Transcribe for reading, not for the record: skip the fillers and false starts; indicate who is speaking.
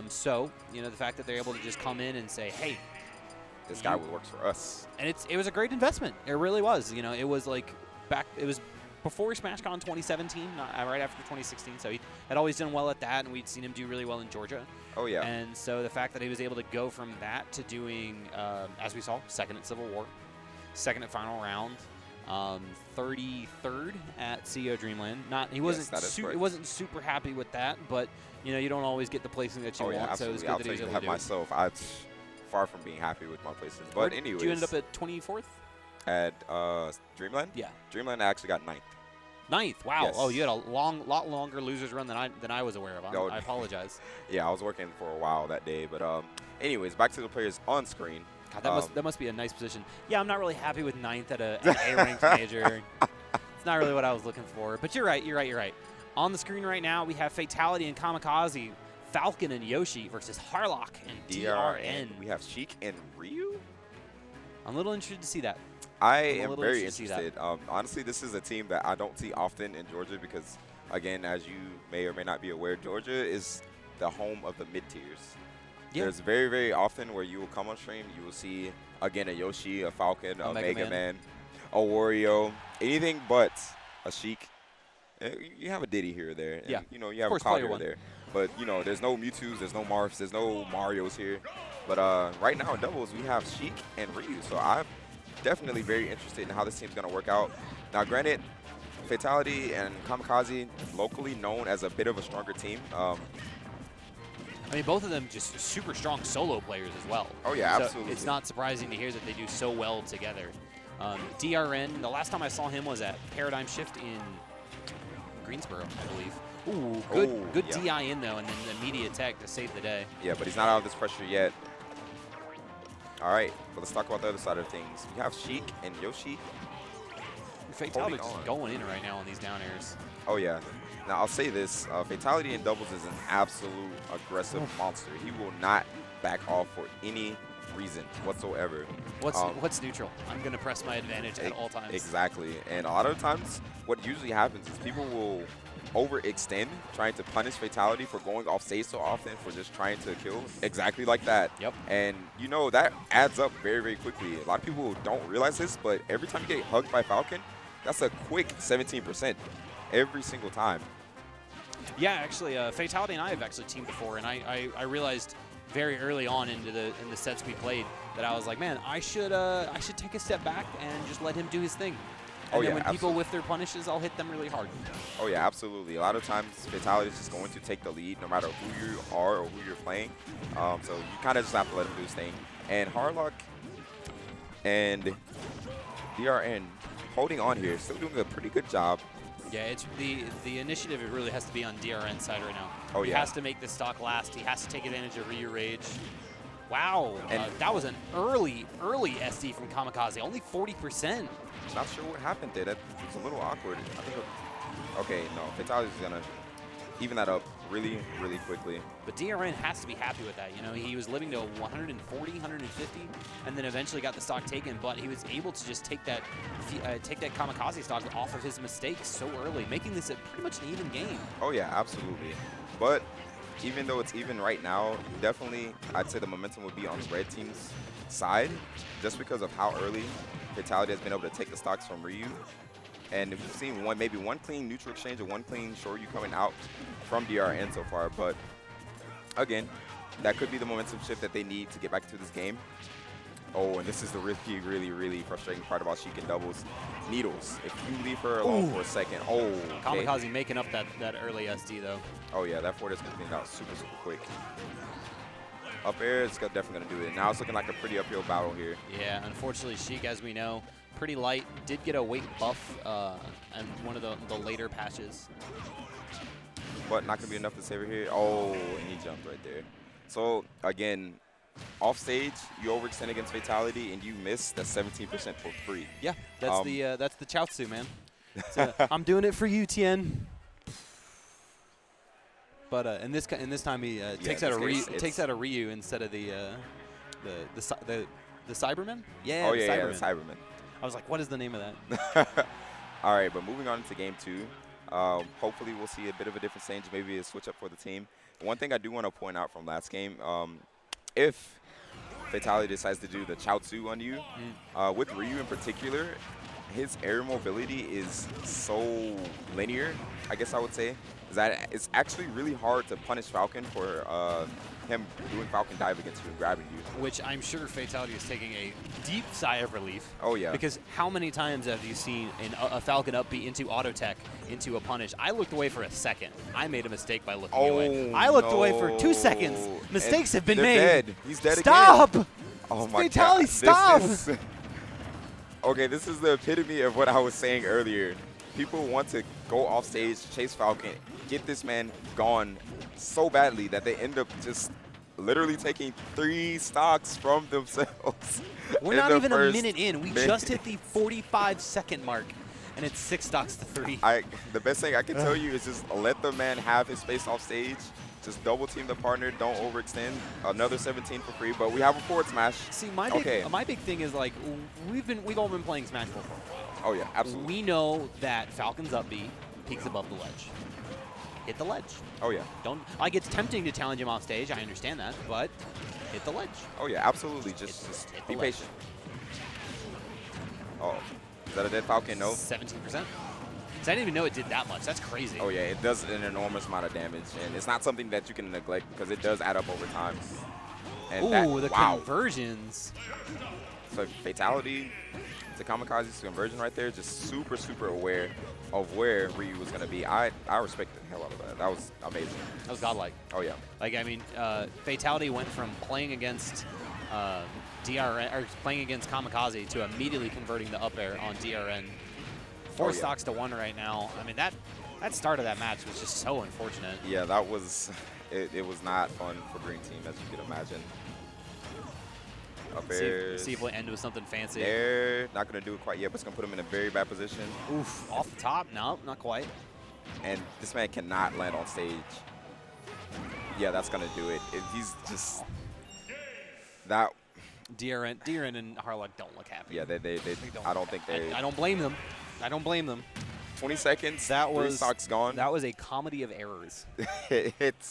Speaker 1: So, you know, the fact that they're able to just come in and say, hey,
Speaker 2: This guy works for us.
Speaker 1: and it was a great investment. It really was. You know, it was like it was before SmashCon 2017, right after 2016. So he had always done well at that, and we'd seen him do really well in Georgia.
Speaker 2: Oh, yeah.
Speaker 1: And so the fact that he was able to go from that to doing, as we saw, second at Civil War, second at Final Round, 33rd at CEO Dreamland. He wasn't super happy with that, but you know, you don't always get the placing that you want.
Speaker 2: Yeah,
Speaker 1: so it was good
Speaker 2: I'll
Speaker 1: that he was
Speaker 2: tell
Speaker 1: able
Speaker 2: you,
Speaker 1: to do
Speaker 2: myself, I'm far from being happy with my placings. But anyways,
Speaker 1: you ended up at 24th
Speaker 2: at Dreamland.
Speaker 1: Yeah,
Speaker 2: Dreamland, I actually got 9th.
Speaker 1: 9th. Wow.
Speaker 2: Yes.
Speaker 1: Oh, you had a lot longer losers run than I was aware of. I apologize.
Speaker 2: Yeah, I was working for a while that day. But anyways, back to the players on screen.
Speaker 1: God, that must be a nice position. Yeah, I'm not really happy with 9th at an A-ranked major. It's not really what I was looking for. But you're right. On the screen right now, we have Fatality and Kamikaze, Falcon and Yoshi versus Harlock and DRN.
Speaker 2: We have Sheik and Ryu.
Speaker 1: I'm a little interested to see that.
Speaker 2: I am very interested. Honestly, this is a team that I don't see often in Georgia because, again, as you may or may not be aware, Georgia is the home of the mid-tiers. Yeah. There's very, very often where you will come on stream, you will see, again, a Yoshi, a Falcon, a Mega Man, a Wario, anything but a Sheik. You have a Diddy here or there. And,
Speaker 1: yeah.
Speaker 2: You know, you have a Cloud here or there. But, you know, there's no Mewtwo's, there's no Marths, there's no Marios here. But right now in doubles, we have Sheik and Ryu. So I'm definitely very interested in how this team's going to work out. Now, granted, Fatality and Kamikaze, locally known as a bit of a stronger team.
Speaker 1: I mean, both of them just super strong solo players as well.
Speaker 2: Oh, yeah,
Speaker 1: so
Speaker 2: absolutely.
Speaker 1: It's not surprising to hear that they do so well together. DRN, the last time I saw him was at Paradigm Shift in Greensboro, I believe. Ooh, good DI in, though, and then the immediate tech to save the day.
Speaker 2: Yeah, but he's not out of this pressure yet. All right, but let's talk about the other side of things. We have Sheik and Yoshi.
Speaker 1: Fatality just going in right now on these down airs.
Speaker 2: Oh, yeah. Now, I'll say this. Fatality in doubles is an absolute aggressive monster. He will not back off for any reason whatsoever.
Speaker 1: What's neutral? I'm going to press my advantage at all times.
Speaker 2: Exactly. And a lot of times, what usually happens is people will overextend trying to punish Fatality for going off stage so often, for just trying to kill exactly like that.
Speaker 1: Yep.
Speaker 2: And, you know, that adds up very, very quickly. A lot of people don't realize this, but every time you get hugged by Falcon, that's a quick 17% every single time.
Speaker 1: Yeah, actually, Fatality and I have actually teamed before, and I realized very early on in the sets we played that I was like, man, I should take a step back and just let him do his thing. And then when people whiff their punishes, I'll hit them really hard.
Speaker 2: Oh, yeah, absolutely. A lot of times, Fatality is just going to take the lead no matter who you are or who you're playing. So you kind of just have to let him do his thing. And Harlock and DRN holding on here, still doing a pretty good job.
Speaker 1: Yeah, it's the initiative. It really has to be on DRN's side right now.
Speaker 2: Oh, yeah.
Speaker 1: He has to make this stock last. He has to take advantage of Ryu Rage. Wow, and that was an early SD from Kamikaze. Only 40%.
Speaker 2: Not sure what happened there. That was a little awkward. I think. Okay, no, Fatality's gonna even that up really, really quickly.
Speaker 1: But DRN has to be happy with that. You know, he was living to 140, 150, and then eventually got the stock taken. But he was able to just take that Kamikaze stock off of his mistakes so early, making this pretty much an even game.
Speaker 2: Oh yeah, absolutely. But even though it's even right now, definitely I'd say the momentum would be on the red team's side, just because of how early Fatality has been able to take the stocks from Ryu. And we've seen maybe one clean neutral exchange or one clean Shoryu coming out from DRN so far. But again, that could be the momentum shift that they need to get back to this game. Oh, and this is the really, really, really frustrating part about Sheik in doubles. Needles. If you leave her alone for a second. Oh, okay.
Speaker 1: Kamikaze making up that early SD, though.
Speaker 2: Oh, yeah, that forward is going to clean out super, super quick. Up air, it's definitely going to do it. Now it's looking like a pretty uphill battle here.
Speaker 1: Yeah, unfortunately, Sheik, as we know, pretty light. Did get a weight buff in one of the later patches.
Speaker 2: But not going to be enough to save her here. Oh, and he jumped right there. So, again, off stage, you overextend against Fatality, and you miss that 17% for free.
Speaker 1: Yeah, that's the Chaozu, man. I'm doing it for you, Tien. But in this time, he takes out a Ryu instead of the Cyberman. Yeah.
Speaker 2: Oh yeah, the Cyberman.
Speaker 1: I was like, what is the name of that?
Speaker 2: All right, but moving on to game 2. Hopefully we'll see a bit of a different change, maybe a switch up for the team. one thing I do want to point out from last game, if Fatality decides to do the Chaozu on you, with Ryu in particular, his air mobility is so linear, I guess I would say, is that it's actually really hard to punish Falcon for him doing Falcon dive against you and grabbing you.
Speaker 1: Which I'm sure Fatality is taking a deep sigh of relief.
Speaker 2: Oh, yeah.
Speaker 1: Because how many times have you seen a Falcon up B into auto tech, into a punish? I looked away for a second. I made a mistake by looking away. I looked away for 2 seconds. Mistakes have been made.
Speaker 2: Dead. He's dead
Speaker 1: Stop!
Speaker 2: again. Oh my
Speaker 1: Fatality,
Speaker 2: God.
Speaker 1: stop!
Speaker 2: Okay, this is the epitome of what I was saying earlier. People want to go off stage, chase Falcon, get this man gone so badly that they end up just literally taking 3 stocks from themselves.
Speaker 1: We're not even a minute in. We just hit the 45-second mark, and it's 6 stocks to 3.
Speaker 2: The best thing I can tell you is just let the man have his space off stage. Just double team the partner. Don't overextend. Another 17 for free, but we have a forward smash.
Speaker 1: See, my big thing is like we've all been playing Smash for a while.
Speaker 2: Oh yeah, absolutely.
Speaker 1: We know that Falcon's up B, peaks above the ledge. Hit the ledge.
Speaker 2: Oh yeah.
Speaker 1: Don't like it's tempting to challenge him off stage. I understand that, but hit the ledge.
Speaker 2: Oh yeah, absolutely. Just be patient. Oh, is that a dead Falcon? No.
Speaker 1: 17%. I didn't even know it did that much. That's crazy.
Speaker 2: Oh yeah, it does an enormous amount of damage, and it's not something that you can neglect because it does add up over time. And
Speaker 1: the conversions.
Speaker 2: So Fatality to Kamikaze's conversion right there, just super, super aware of where Ryu was going to be. I respect the hell out of that. That was amazing.
Speaker 1: That was godlike.
Speaker 2: Oh yeah.
Speaker 1: Like, I mean, Fatality went from playing against DRN, or playing against Kamikaze to immediately converting the up air on DRN. 4 stocks to 1 right now. I mean, that start of that match was just so unfortunate.
Speaker 2: Yeah, that was, it was not fun for Green Team, as you can imagine. Up air.
Speaker 1: See if we'll end with something fancy.
Speaker 2: They're not going to do it quite yet, but it's going to put him in a very bad position.
Speaker 1: Oof, off the top? No, not quite.
Speaker 2: And this man cannot land on stage. Yeah, that's going to do it. He's just, that.
Speaker 1: DRN and Harlock don't look happy.
Speaker 2: Yeah, they I don't think they.
Speaker 1: I don't blame them. I don't blame them.
Speaker 2: 20 seconds,
Speaker 1: that was
Speaker 2: 3 stocks gone.
Speaker 1: That was a comedy of errors.
Speaker 2: It's